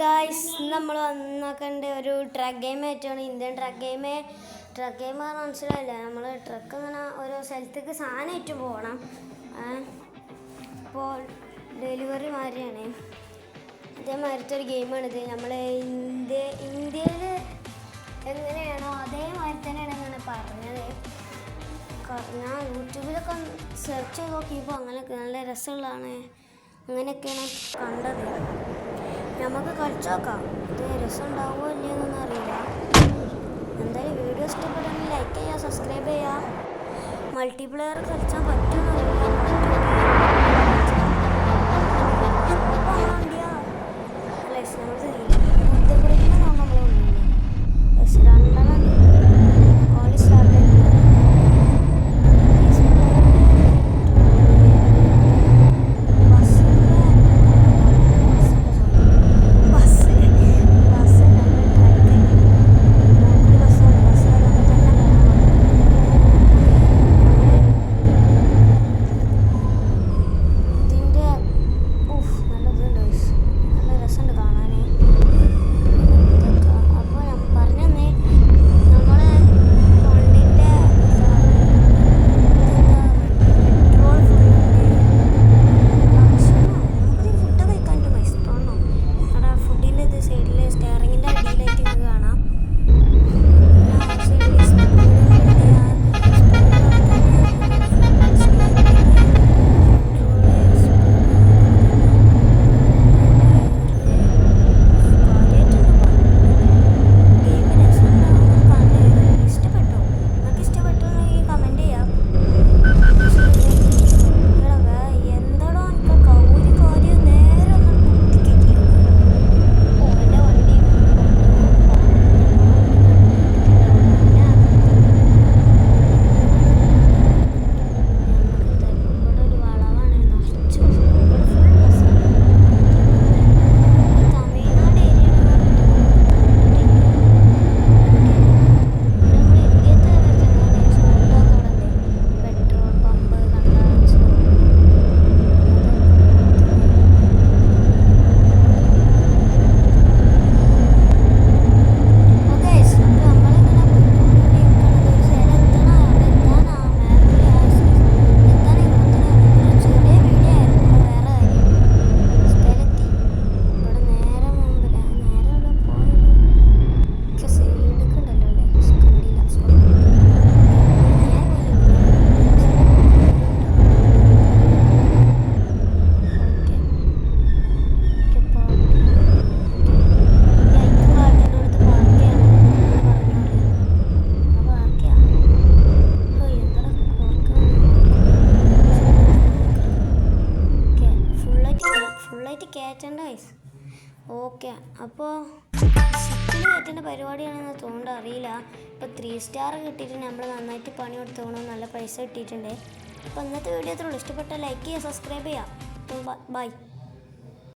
Guys, നമ്മൾ വന്നൊക്കെണ്ട് ഒരു truck game ആയിട്ടാണ്. ഇന്ത്യൻ ട്രക്ക് ഗെയിം മനസ്സിലായില്ല. നമ്മൾ ട്രക്ക് ഇങ്ങനെ ഓരോ സ്ഥലത്തേക്ക് സാധനമായിട്ട് പോകണം. ഇപ്പോൾ ഡെലിവറി മാതിരിയാണ്. അതേമാതിരത്തെ ഒരു ഗെയിമാണിത്. നമ്മൾ ഇന്ത്യയിൽ എങ്ങനെയാണോ അതേമാതിരി തന്നെയാണ് ഇങ്ങനെ പറഞ്ഞത്. ഞാൻ യൂട്യൂബിലൊക്കെ സെർച്ച് ചെയ്ത് നോക്കിയപ്പോൾ അങ്ങനെയൊക്കെ നല്ല രസമുള്ളതാണ്. അങ്ങനെയൊക്കെയാണ് കണ്ടത്. നമുക്ക് കളിച്ചു നോക്കാം. ഇത് രസം ഉണ്ടാവുമോ ഇല്ലയെന്നൊന്നും അറിയില്ല. എന്തായാലും വീഡിയോ ഇഷ്ടപ്പെടുകയാണെങ്കിൽ ലൈക്ക് ചെയ്യുക, സബ്സ്ക്രൈബ് ചെയ്യുക. മൾട്ടിപ്ലെയർ കളിച്ചാൽ പറ്റുമെന്നറിയില്ല. കയറ്റേണ്ട വയസ്സ് ഓക്കെ. അപ്പോൾ സിറ്റിൽ കയറ്റേണ്ട പരിപാടിയാണെന്ന് തോന്നുന്നുണ്ട്, അറിയില്ല. ഇപ്പോൾ 3 സ്റ്റാർ കിട്ടിയിട്ട് നമ്മൾ നന്നായിട്ട് പണി കൊടുത്തോണം, നല്ല പൈസ കിട്ടിയിട്ടുണ്ട്. അപ്പോൾ ഇന്നത്തെ വീഡിയോ അത്രയുള്ളൂ. ഇഷ്ടപ്പെട്ട ലൈക്ക് ചെയ്യുക, സബ്സ്ക്രൈബ് ചെയ്യുക. ബൈ.